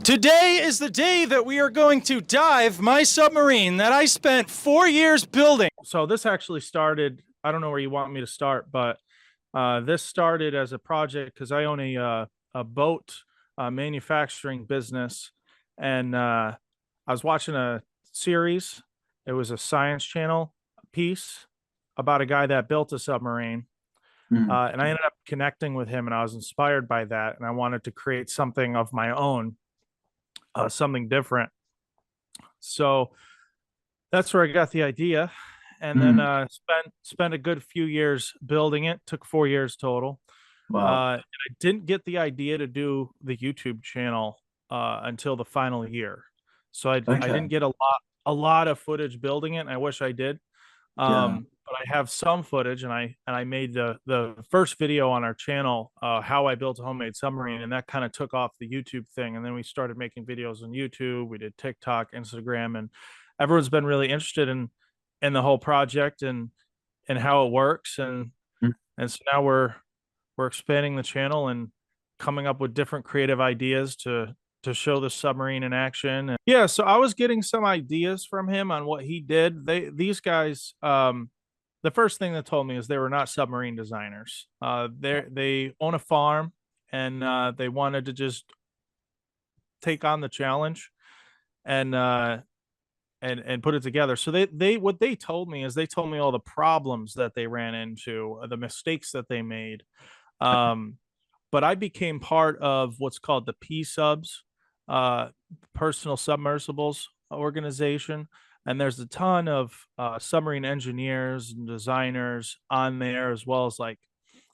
Today is the day that we are going to dive my submarine that I spent 4 years building. So this actually started, I don't know where you want me to start, but this started as a project because I own a boat manufacturing business. And I was watching a series. It was a Science Channel piece about a guy that built a submarine. And I ended up connecting with him and I was inspired by that. And I wanted to create something of my own, something different. So that's where I got the idea. And then spent a good few years building it. Took 4 years total. Wow. And I didn't get the idea to do the YouTube channel until the final year. So I Okay. didn't get a lot of footage building it. And I wish I did. Yeah. But I have some footage, and I made the first video on our channel, how I built a homemade submarine, and that kind of took off the YouTube thing. And then we started making videos on YouTube. We did TikTok, Instagram, and everyone's been really interested in the whole project and how it works. Mm. And so now we're expanding the channel and coming up with different creative ideas to show the submarine in action. And yeah, so I was getting some ideas from him on what he did. These guys, the first thing they told me is they were not submarine designers. They own a farm, and they wanted to just take on the challenge and put it together. So they what they told me is they told me all the problems that they ran into, the mistakes that they made. But I became part of what's called the P Subs, personal submersibles organization. And there's a ton of submarine engineers and designers on there, as well as like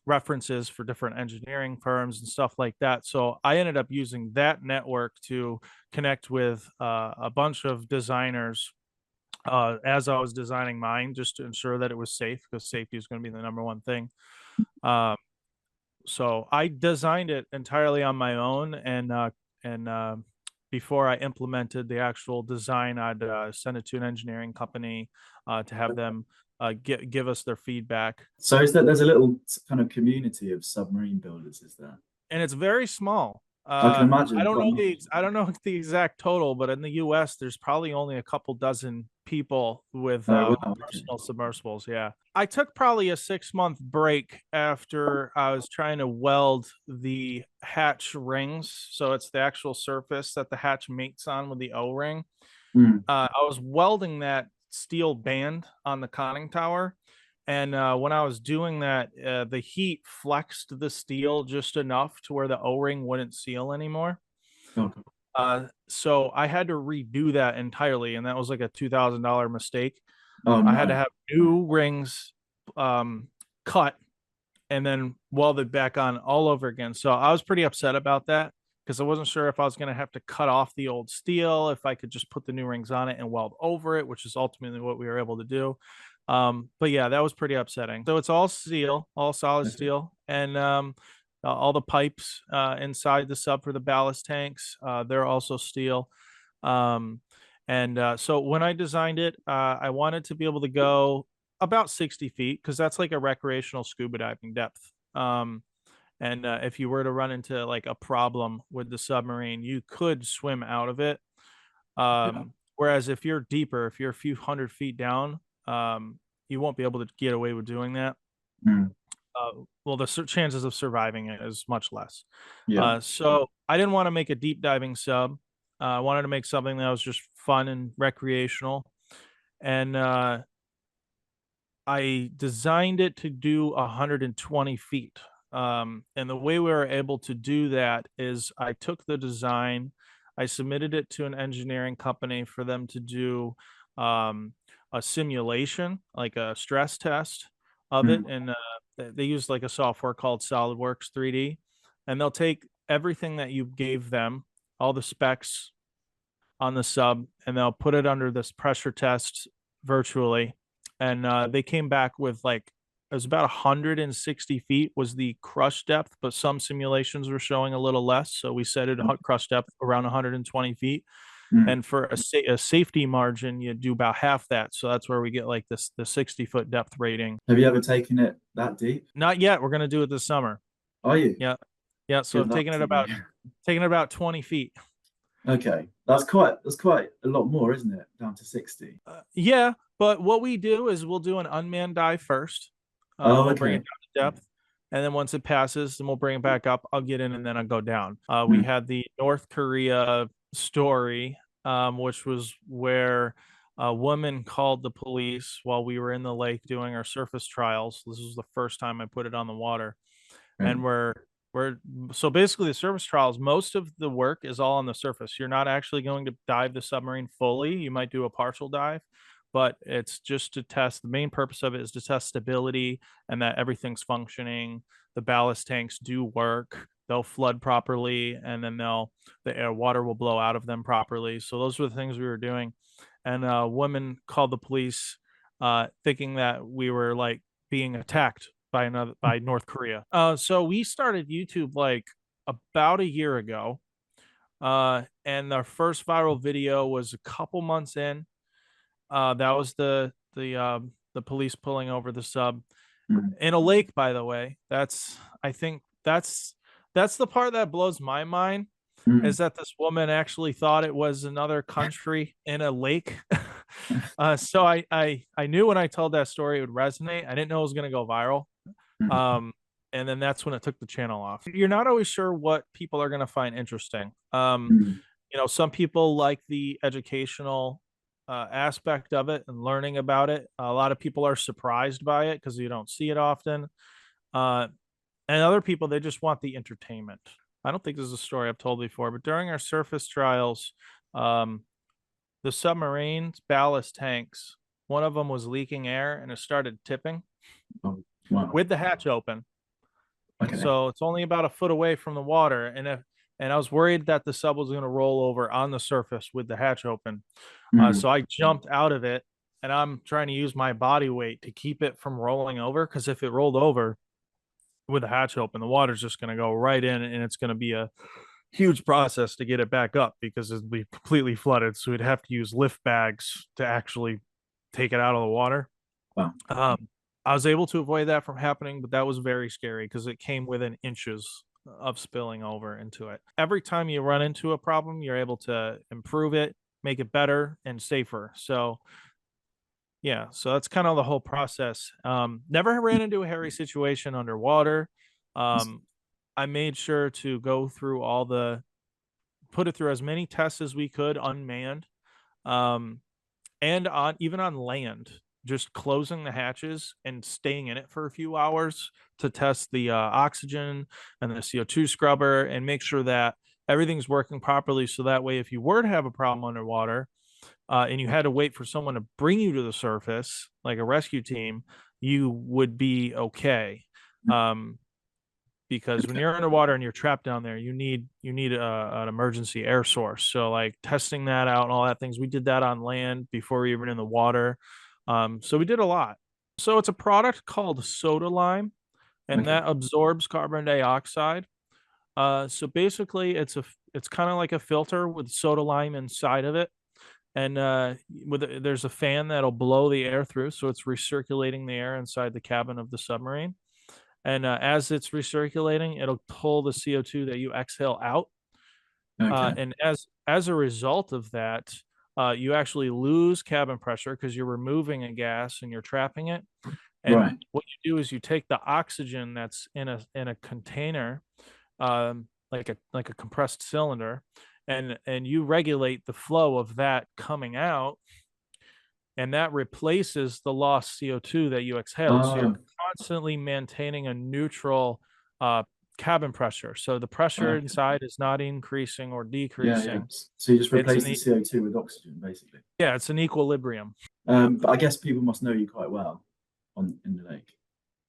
references for different engineering firms and stuff like that. So I ended up using that network to connect with a bunch of designers as I was designing mine, just to ensure that it was safe, because safety is going to be the number one thing. So I designed it entirely on my own, and before I implemented the actual design, I'd send it to an engineering company to have them give us their feedback. So is that there's a little kind of community of submarine builders, is there? And it's very small. I can imagine quite I don't know the exact total, but in the U.S., there's probably only a couple dozen people with oh wow, okay. personal submersibles. Yeah, I took probably a 6-month break after I was trying to weld the hatch rings. So it's the actual surface that the hatch mates on with the O-ring. I was welding that steel band on the conning tower. And when I was doing that, the heat flexed the steel just enough to where the O-ring wouldn't seal anymore. Okay. So I had to redo that entirely, and that was like a $2,000 mistake. Oh I had to no. have new rings cut and then welded back on all over again. So I was pretty upset about that because I wasn't sure if I was going to have to cut off the old steel, if I could just put the new rings on it and weld over it, which is ultimately what we were able to do. But yeah, that was pretty upsetting. So it's all steel, all solid steel, and all the pipes inside the sub for the ballast tanks, they're also steel. So when I designed it, I wanted to be able to go about 60 feet, because that's like a recreational scuba diving depth. And if you were to run into like a problem with the submarine, you could swim out of it. Whereas if you're deeper, if you're a few hundred feet down, you won't be able to get away with doing that. Well, the chances of surviving it is much less. Yeah. So I didn't want to make a deep diving sub. I wanted to make something that was just fun and recreational. And I designed it to do 120 feet. And the way we were able to do that is I took the design, I submitted it to an engineering company for them to do a simulation, like a stress test of it. And they use like a software called SolidWorks 3D. And they'll take everything that you gave them, all the specs on the sub, and they'll put it under this pressure test virtually. And they came back with like, it was about 160 feet was the crush depth, but some simulations were showing a little less. So we set it crush depth around 120 feet. And for a safety margin, you do about half that. So that's where we get like the 60-foot depth rating. Have you ever taken it that deep? Not yet. We're going to do it this summer. Are you? Yeah. Yeah. So I've taken it about 20 feet. Okay, that's quite a lot more, isn't it? Down to 60. Yeah, but what we do is we'll do an unmanned dive first. Oh, We'll bring it okay. down to depth, and then once it passes, then we'll bring it back up. I'll get in and then I'll go down. We Mm, had the North Korea story, which was where a woman called the police while we were in the lake doing our surface trials. This was the first time I put it on the water, right. and we're so basically the surface trials, most of the work is all on the surface. You're not actually going to dive the submarine fully. You might do a partial dive, but it's just to test. The main purpose of it is to test stability and that everything's functioning. The ballast tanks do work, they'll flood properly, and then the air water will blow out of them properly. So those were the things we were doing. And a woman called the police, thinking that we were like being attacked by North Korea. So we started YouTube like about a year ago. And our first viral video was a couple months in. That was the police pulling over the sub Mm, in a lake, by the way. I think that's the part that blows my mind, mm. is that this woman actually thought it was another country in a lake. So I knew when I told that story it would resonate. I didn't know it was gonna go viral. Mm, Um, and then that's when it took the channel off. You're not always sure what people are gonna find interesting. mm. Some people like the educational aspect of it and learning about it. A lot of people are surprised by it because you don't see it often. Uh, and other people, they just want the entertainment. I don't think this is a story I've told before, but during our surface trials, um, the submarine's ballast tanks, one of them was leaking air and it started tipping Oh, wow. with the hatch open. Okay. So it's only about a foot away from the water. And I was worried that the sub was going to roll over on the surface with the hatch open. Mm, So I jumped out of it and I'm trying to use my body weight to keep it from rolling over. Because if it rolled over with the hatch open, the water's just going to go right in and it's going to be a huge process to get it back up because it'd be completely flooded. So we'd have to use lift bags to actually take it out of the water. wow. I was able to avoid that from happening, but that was very scary because it came within inches of spilling over into it. Every time you run into a problem, you're able to improve it, make it better and safer. So yeah, so that's kind of the whole process. Never ran into a hairy situation underwater. Um, I made sure to go through put it through as many tests as we could unmanned. Um, and on even on land, just closing the hatches and staying in it for a few hours to test the oxygen and the CO2 scrubber and make sure that everything's working properly. So that way, if you were to have a problem underwater and you had to wait for someone to bring you to the surface, like a rescue team, you would be okay. Um, because when Okay. you're underwater and you're trapped down there, you need an emergency air source. So like testing that out and all that things, we did that on land before we were in the water. So we did a lot. So it's a product called soda lime, and Okay. that absorbs carbon dioxide. So basically, it's kind of like a filter with soda lime inside of it, and there's a fan that'll blow the air through, so it's recirculating the air inside the cabin of the submarine. And as it's recirculating, it'll pull the CO2 that you exhale out. Okay. And as a result of that, you actually lose cabin pressure because you're removing a gas and you're trapping it. And Right. what you do is you take the oxygen that's in a container, like a compressed cylinder, and you regulate the flow of that coming out, and that replaces the lost CO2 that you exhaled. So you're Oh, constantly maintaining a neutral uh, cabin pressure. So the pressure okay. inside is not increasing or Yeah, yeah. decreasing. So you just It's replace the CO2 with oxygen, basically. yeah, it's an equilibrium. Yep. But I guess people must know you quite well on in the lake.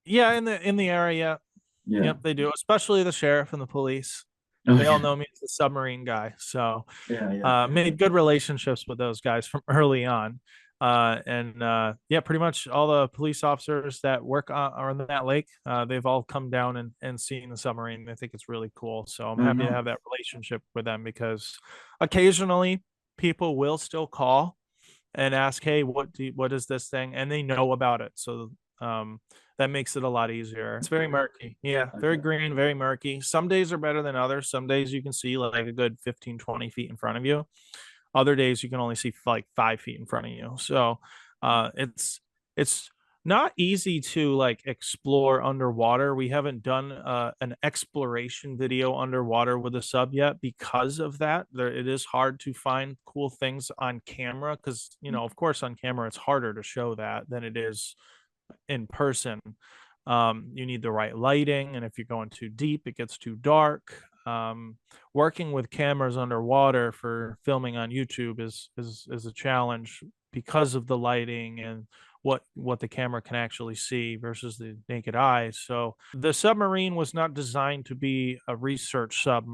Yeah, in the area. Yeah. Yep, they do, especially the sheriff and the police. They all Okay. know me as the submarine guy. So Yeah, yeah. made good relationships with those guys from early on. And yeah, pretty much all the police officers that work on that lake, they've all come down and seen the submarine. I think it's really cool. So I'm Oh, happy to nice. have that relationship with them because occasionally people will still call and ask, "Hey, what is this thing?" And they know about it. So That makes it a lot easier. It's very murky. Yeah, very Okay. green, very murky. Some days are better than others. Some days you can see like a good 15, 20 feet in front of you. Other days you can only see like 5 feet in front of you. So it's not easy to like explore underwater. We haven't done an exploration video underwater with a sub yet because of that. It is hard to find cool things on camera because, you know, of course, on camera it's harder to show that than it is in person. You need the right lighting, and if you're going too deep, it gets too dark. Working with cameras underwater for filming on YouTube is a challenge because of the lighting and what the camera can actually see versus the naked eye. So the submarine was not designed to be a research sub,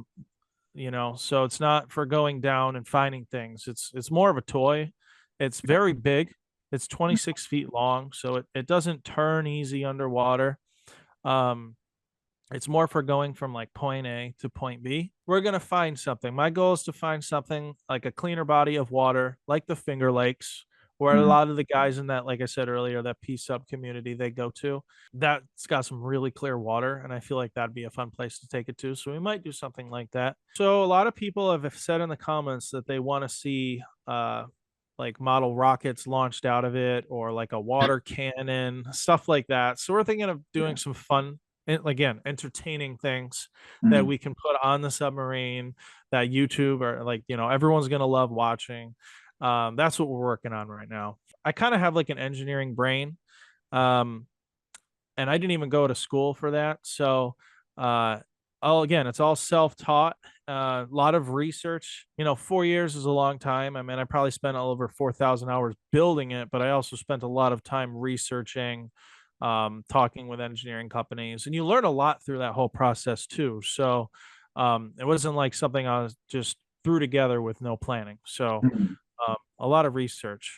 you know, so it's not for going down and finding things. It's more of a toy. It's very big. It's 26 feet long, so it doesn't turn easy underwater. um it's more for going from like point A to point B. We're going to find something. My goal is to find something like a cleaner body of water, like the Finger Lakes, where a Mm, lot of the guys in that, like I said earlier, that P sub community they go to. That's got some really clear water, and I feel like that'd be a fun place to take it to. So we might do something like that. So a lot of people have said in the comments that they want to see like model rockets launched out of it or like a water cannon, stuff like that. So we're thinking of doing yeah. some fun, again, entertaining things that Mm, we can put on the submarine that YouTube or like, you know, everyone's going to love watching. That's what we're working on right now. I kind of have like an engineering brain. Um, and I didn't even go to school for that. So, all again, it's all self-taught. A lot of research. You know, 4 years is a long time. I mean, I probably spent all over 4,000 hours building it, but I also spent a lot of time researching, talking with engineering companies, and you learn a lot through that whole process too. So, it wasn't like something I was just threw together with no planning. So, mm. a lot of research.